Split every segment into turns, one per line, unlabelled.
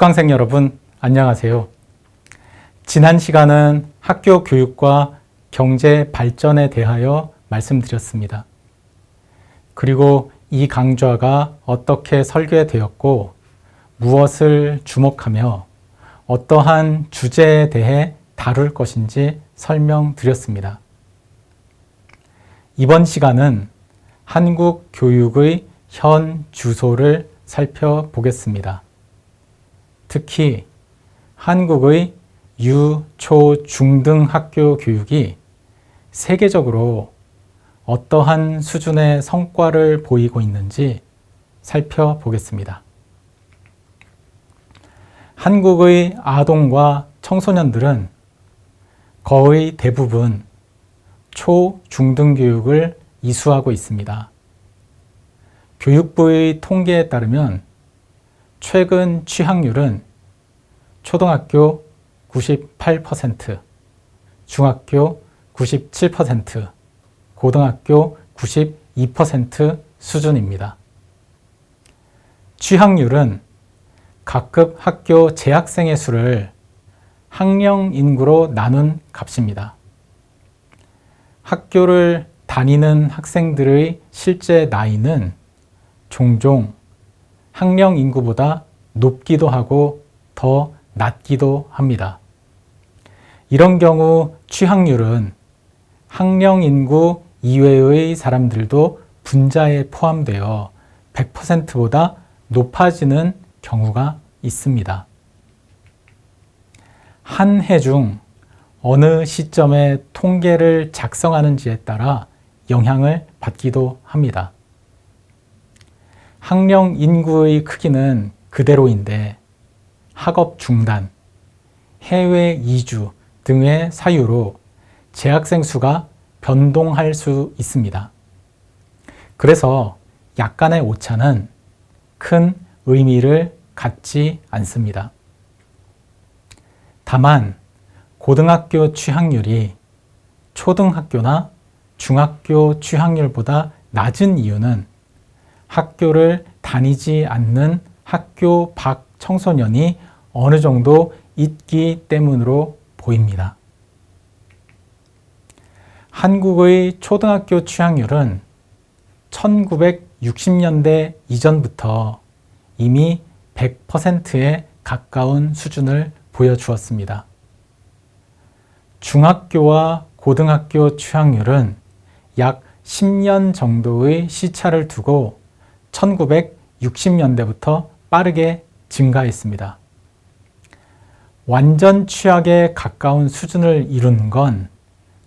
수강생 여러분, 안녕하세요. 지난 시간은 학교 교육과 경제 발전에 대하여 말씀드렸습니다. 그리고 이 강좌가 어떻게 설계되었고 무엇을 주목하며 어떠한 주제에 대해 다룰 것인지 설명드렸습니다. 이번 시간은 한국 교육의 현 주소를 살펴보겠습니다. 특히 한국의 유, 초, 중등 학교 교육이 세계적으로 어떠한 수준의 성과를 보이고 있는지 살펴보겠습니다. 한국의 아동과 청소년들은 거의 대부분 초, 중등 교육을 이수하고 있습니다. 교육부의 통계에 따르면 최근 취학률은 초등학교 98%, 중학교 97%, 고등학교 92% 수준입니다. 취학률은 각급 학교 재학생의 수를 학령 인구로 나눈 값입니다. 학교를 다니는 학생들의 실제 나이는 종종 학령 인구보다 높기도 하고 더 낮기도 합니다. 이런 경우 취학률은 학령 인구 이외의 사람들도 분자에 포함되어 100%보다 높아지는 경우가 있습니다. 한 해 중 어느 시점에 통계를 작성하는지에 따라 영향을 받기도 합니다. 학령 인구의 크기는 그대로인데 학업 중단, 해외 이주 등의 사유로 재학생 수가 변동할 수 있습니다. 그래서 약간의 오차는 큰 의미를 갖지 않습니다. 다만 고등학교 취학률이 초등학교나 중학교 취학률보다 낮은 이유는 학교를 다니지 않는 학교 밖 청소년이 어느 정도 있기 때문으로 보입니다. 한국의 초등학교 취학률은 1960년대 이전부터 이미 100%에 가까운 수준을 보여주었습니다. 중학교와 고등학교 취학률은 약 10년 정도의 시차를 두고 1960년대부터 빠르게 증가했습니다. 완전 취학에 가까운 수준을 이룬 건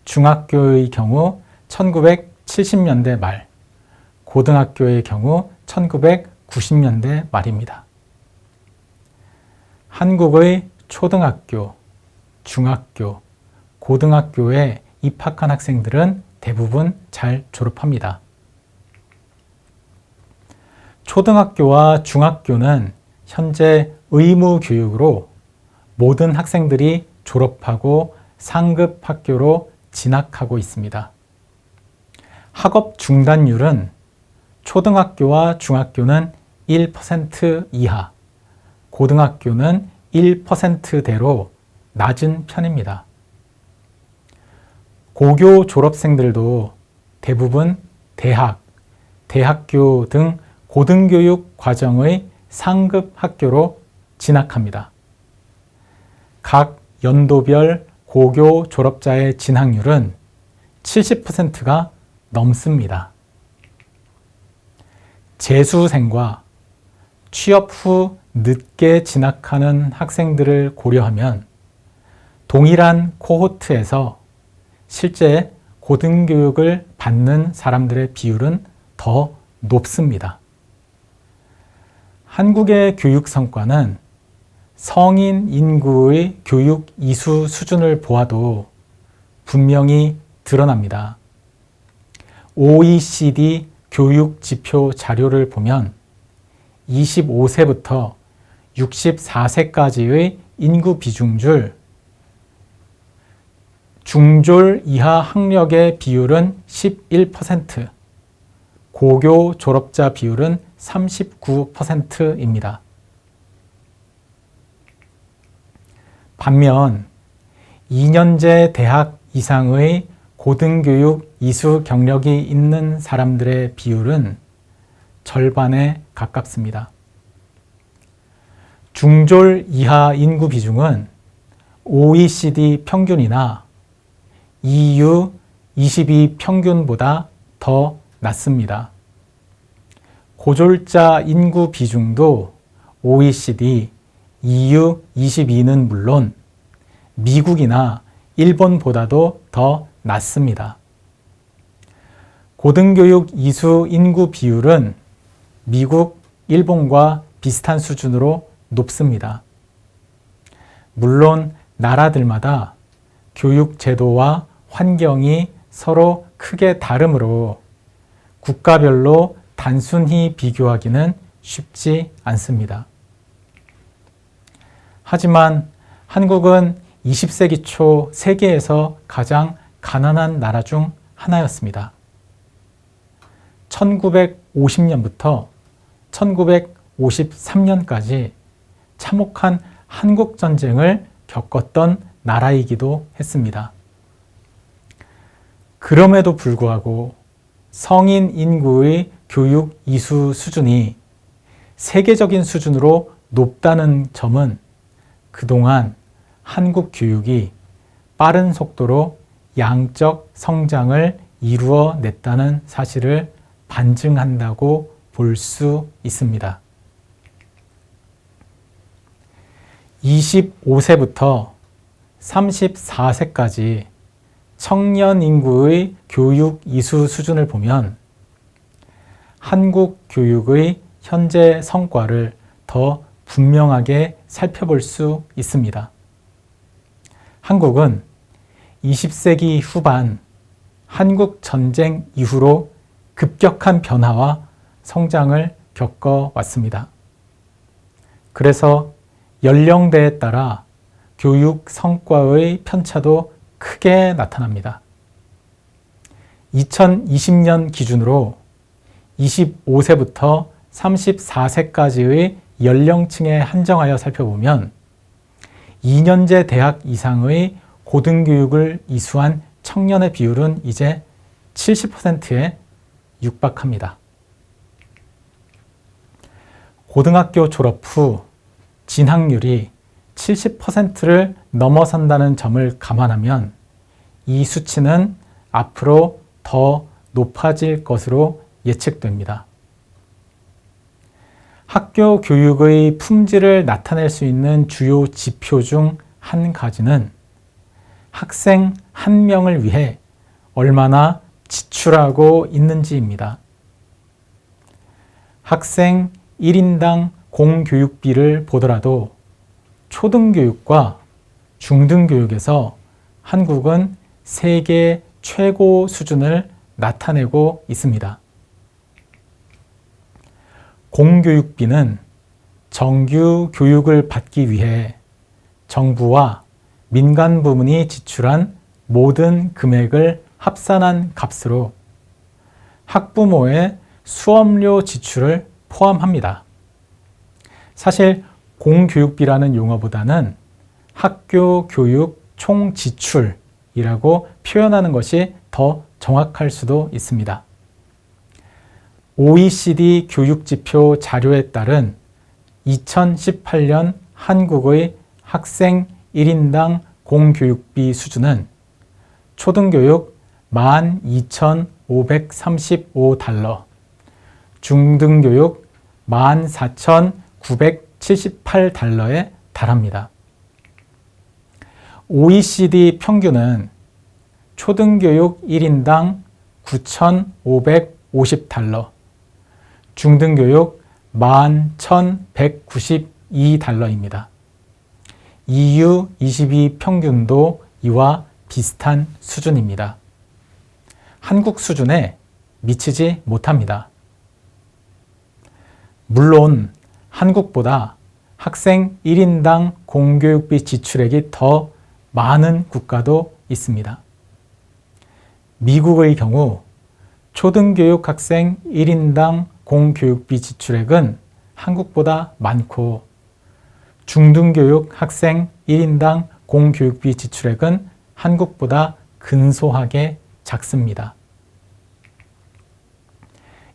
중학교의 경우 1970년대 말, 고등학교의 경우 1990년대 말입니다. 한국의 초등학교, 중학교, 고등학교에 입학한 학생들은 대부분 잘 졸업합니다. 초등학교와 중학교는 현재 의무 교육으로 모든 학생들이 졸업하고 상급 학교로 진학하고 있습니다. 학업 중단율은 초등학교와 중학교는 1% 이하, 고등학교는 1%대로 낮은 편입니다. 고교 졸업생들도 대부분 대학, 대학교 등 고등교육 과정의 상급 학교로 진학합니다. 각 연도별 고교 졸업자의 진학률은 70%가 넘습니다. 재수생과 취업 후 늦게 진학하는 학생들을 고려하면 동일한 코호트에서 실제 고등교육을 받는 사람들의 비율은 더 높습니다. 한국의 교육 성과는 성인 인구의 교육 이수 수준을 보아도 분명히 드러납니다. OECD 교육 지표 자료를 보면 25세부터 64세까지의 인구 비중줄 중졸 이하 학력의 비율은 11%, 고교 졸업자 비율은 39%입니다. 반면 2년제 대학 이상의 고등교육 이수 경력이 있는 사람들의 비율은 절반에 가깝습니다. 중졸 이하 인구 비중은 OECD 평균이나 EU 22 평균보다 더 낮습니다. 고졸자 인구 비중도 OECD, EU 22는 물론 미국이나 일본보다도 더 낮습니다. 고등교육 이수 인구 비율은 미국, 일본과 비슷한 수준으로 높습니다. 물론 나라들마다 교육 제도와 환경이 서로 크게 다르므로 국가별로 단순히 비교하기는 쉽지 않습니다. 하지만 한국은 20세기 초 세계에서 가장 가난한 나라 중 하나였습니다. 1950년부터 1953년까지 참혹한 한국전쟁을 겪었던 나라이기도 했습니다. 그럼에도 불구하고 성인 인구의 교육 이수 수준이 세계적인 수준으로 높다는 점은 그동안 한국 교육이 빠른 속도로 양적 성장을 이루어냈다는 사실을 반증한다고 볼 수 있습니다. 25세부터 34세까지 청년 인구의 교육 이수 수준을 보면 한국 교육의 현재 성과를 더 분명하게 살펴볼 수 있습니다. 한국은 20세기 후반 한국 전쟁 이후로 급격한 변화와 성장을 겪어왔습니다. 그래서 연령대에 따라 교육 성과의 편차도 크게 나타납니다. 2020년 기준으로 25세부터 34세까지의 연령층에 한정하여 살펴보면 2년제 대학 이상의 고등교육을 이수한 청년의 비율은 이제 70%에 육박합니다. 고등학교 졸업 후 진학률이 70%를 넘어선다는 점을 감안하면 이 수치는 앞으로 더 높아질 것으로 예측됩니다. 학교 교육의 품질을 나타낼 수 있는 주요 지표 중 한 가지는 학생 한 명을 위해 얼마나 지출하고 있는지입니다. 학생 1인당 공교육비를 보더라도 초등교육과 중등교육에서 한국은 세계 최고 수준을 나타내고 있습니다. 공교육비는 정규 교육을 받기 위해 정부와 민간 부문이 지출한 모든 금액을 합산한 값으로 학부모의 수업료 지출을 포함합니다. 사실 공교육비라는 용어보다는 학교 교육 총 지출이라고 표현하는 것이 더 정확할 수도 있습니다. OECD 교육지표 자료에 따른 2018년 한국의 학생 1인당 공교육비 수준은 초등교육 12,535달러, 중등교육 14,978달러에 달합니다. OECD 평균은 초등교육 1인당 9,550달러, 중등교육 11,192달러입니다. EU 22 평균도 이와 비슷한 수준입니다. 한국 수준에 미치지 못합니다. 물론 한국보다 학생 1인당 공교육비 지출액이 더 많은 국가도 있습니다. 미국의 경우 초등교육 학생 1인당 공교육비 지출액은 한국보다 많고 중등교육 학생 1인당 공교육비 지출액은 한국보다 근소하게 작습니다.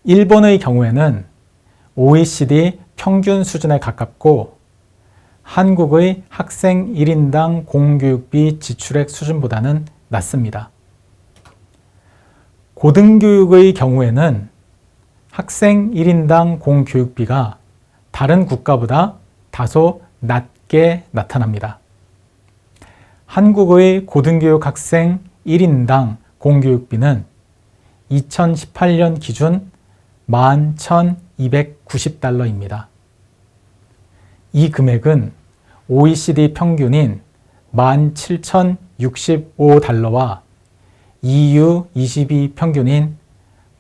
일본의 경우에는 OECD 평균 수준에 가깝고 한국의 학생 1인당 공교육비 지출액 수준보다는 낮습니다. 고등교육의 경우에는 학생 1인당 공교육비가 다른 국가보다 다소 낮게 나타납니다. 한국의 고등교육 학생 1인당 공교육비는 2018년 기준 11,290달러입니다. 이 금액은 OECD 평균인 17,065달러와 EU 22 평균인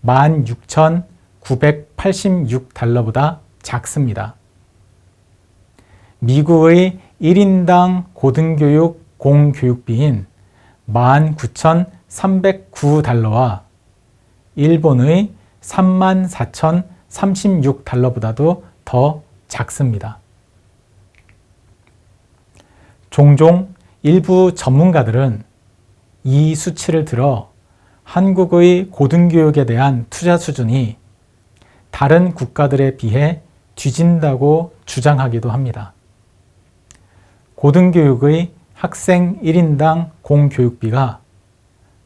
16,986달러보다 작습니다. 미국의 1인당 고등교육 공교육비인 19,309달러와 일본의 34,036달러보다도 더 작습니다. 종종 일부 전문가들은 이 수치를 들어 한국의 고등교육에 대한 투자 수준이 다른 국가들에 비해 뒤진다고 주장하기도 합니다. 고등교육의 학생 1인당 공교육비가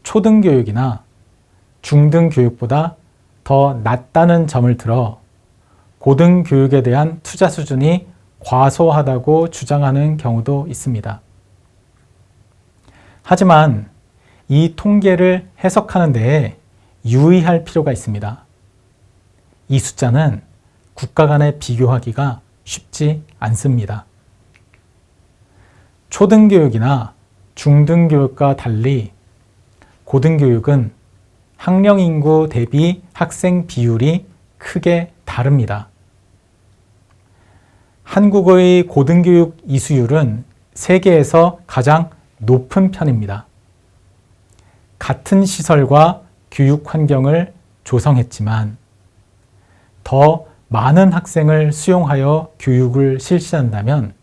초등교육이나 중등교육보다 더 낮다는 점을 들어 고등교육에 대한 투자 수준이 과소하다고 주장하는 경우도 있습니다. 하지만 이 통계를 해석하는 데에 유의할 필요가 있습니다. 이 숫자는 국가 간에 비교하기가 쉽지 않습니다. 초등교육이나 중등교육과 달리 고등교육은 학령 인구 대비 학생 비율이 크게 다릅니다. 한국의 고등교육 이수율은 세계에서 가장 높은 편입니다. 같은 시설과 교육 환경을 조성했지만 더 많은 학생을 수용하여 교육을 실시한다면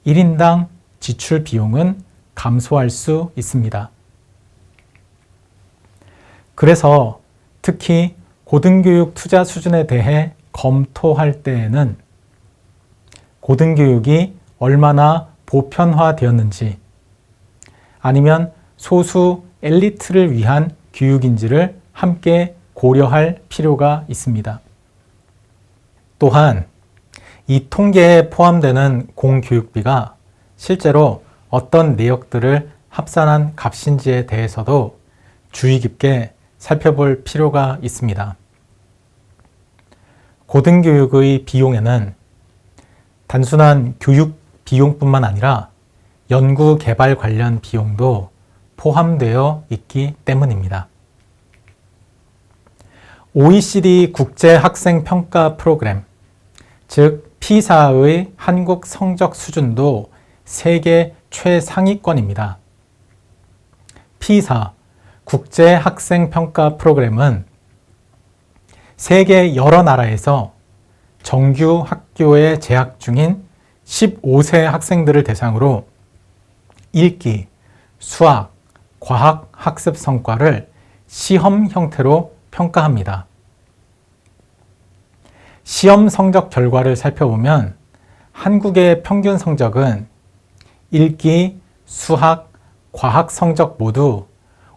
1인당 지출 비용은 감소할 수 있습니다. 그래서 특히 고등교육 투자 수준에 대해 검토할 때에는 고등교육이 얼마나 보편화되었는지 아니면 소수 엘리트를 위한 교육인지를 함께 고려할 필요가 있습니다. 또한 이 통계에 포함되는 공교육비가 실제로 어떤 내역들을 합산한 값인지에 대해서도 주의 깊게 살펴볼 필요가 있습니다. 고등교육의 비용에는 단순한 교육 비용뿐만 아니라 연구 개발 관련 비용도 포함되어 있기 때문입니다. OECD 국제 학생 평가 프로그램, 즉 피사의 한국 성적 수준도 세계 최상위권입니다. 피사 국제 학생 평가 프로그램은 세계 여러 나라에서 정규 학교에 재학 중인 15세 학생들을 대상으로 읽기, 수학, 과학 학습 성과를 시험 형태로 평가합니다. 시험 성적 결과를 살펴보면 한국의 평균 성적은 읽기, 수학, 과학 성적 모두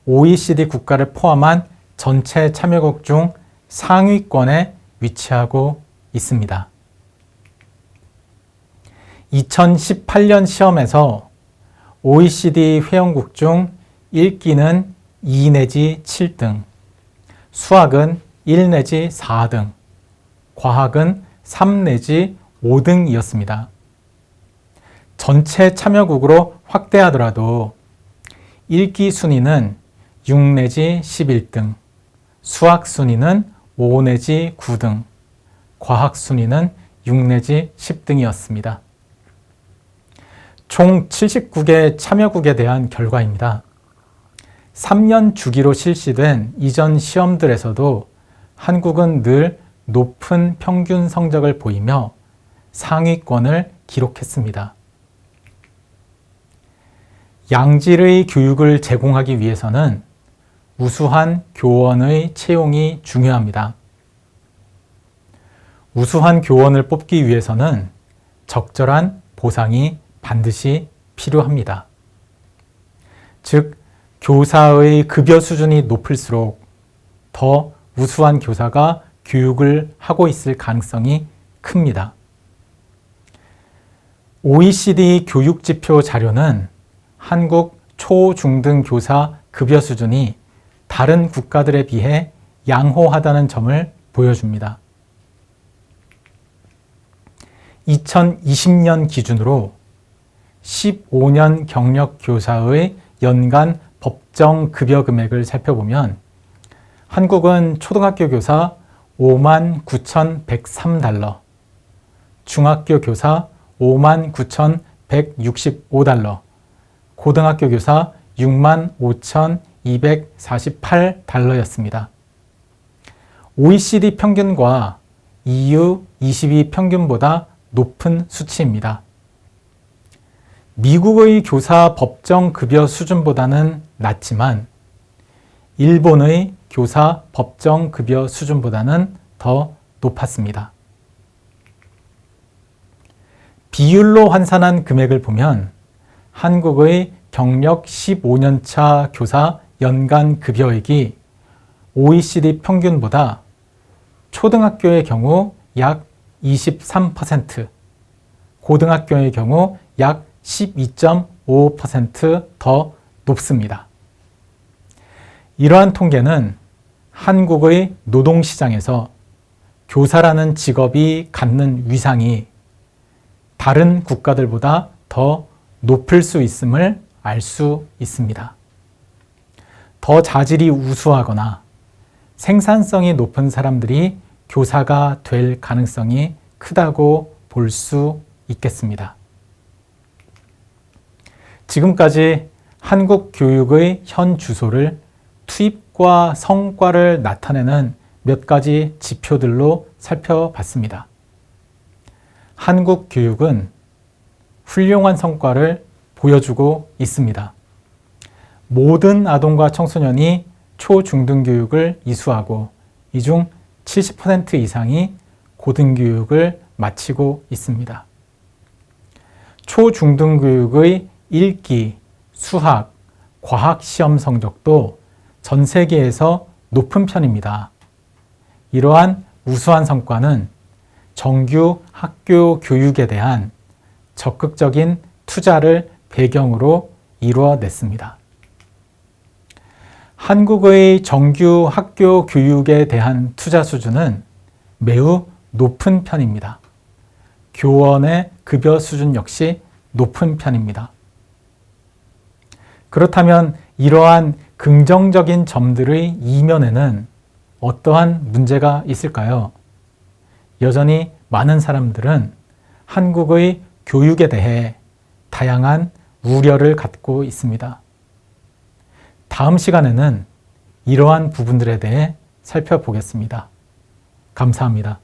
OECD 국가를 포함한 전체 참여국 중 상위권에 위치하고 있습니다. 2018년 시험에서 OECD 회원국 중 읽기는 2 내지 7등, 수학은 1 내지 4등, 과학은 3 내지 5등이었습니다. 전체 참여국으로 확대하더라도 읽기 순위는 6 내지 11등, 수학 순위는 5 내지 9등, 과학 순위는 6 내지 10등이었습니다. 총 79개 참여국에 대한 결과입니다. 3년 주기로 실시된 이전 시험들에서도 한국은 늘 높은 평균 성적을 보이며 상위권을 기록했습니다. 양질의 교육을 제공하기 위해서는 우수한 교원의 채용이 중요합니다. 우수한 교원을 뽑기 위해서는 적절한 보상이 반드시 필요합니다. 즉, 교사의 급여 수준이 높을수록 더 우수한 교사가 교육을 하고 있을 가능성이 큽니다. OECD 교육지표 자료는 한국 초, 중등 교사 급여 수준이 다른 국가들에 비해 양호하다는 점을 보여줍니다. 2020년 기준으로 15년 경력 교사의 연간 법정 급여 금액을 살펴보면 한국은 초등학교 교사 59,103달러, 중학교 교사 59,165달러, 고등학교 교사 65,248달러였습니다. OECD 평균과 EU 22 평균보다 높은 수치입니다. 미국의 교사 법정 급여 수준보다는 낮지만 일본의 교사 법정 급여 수준보다는 더 높았습니다. 비율로 환산한 금액을 보면 한국의 경력 15년차 교사 연간 급여액이 OECD 평균보다 초등학교의 경우 약 23%, 고등학교의 경우 약 12.5% 더 높습니다. 이러한 통계는 한국의 노동시장에서 교사라는 직업이 갖는 위상이 다른 국가들보다 더 높을 수 있음을 알 수 있습니다. 더 자질이 우수하거나 생산성이 높은 사람들이 교사가 될 가능성이 크다고 볼 수 있겠습니다. 지금까지 한국 교육의 현 주소를 투입과 성과를 나타내는 몇 가지 지표들로 살펴봤습니다. 한국 교육은 훌륭한 성과를 보여주고 있습니다. 모든 아동과 청소년이 초중등 교육을 이수하고 이 중 70% 이상이 고등교육을 마치고 있습니다. 초중등 교육의 읽기, 수학, 과학 시험 성적도 전 세계에서 높은 편입니다. 이러한 우수한 성과는 정규 학교 교육에 대한 적극적인 투자를 배경으로 이루어냈습니다. 한국의 정규 학교 교육에 대한 투자 수준은 매우 높은 편입니다. 교원의 급여 수준 역시 높은 편입니다. 그렇다면 이러한 긍정적인 점들의 이면에는 어떠한 문제가 있을까요? 여전히 많은 사람들은 한국의 교육에 대해 다양한 우려를 갖고 있습니다. 다음 시간에는 이러한 부분들에 대해 살펴보겠습니다. 감사합니다.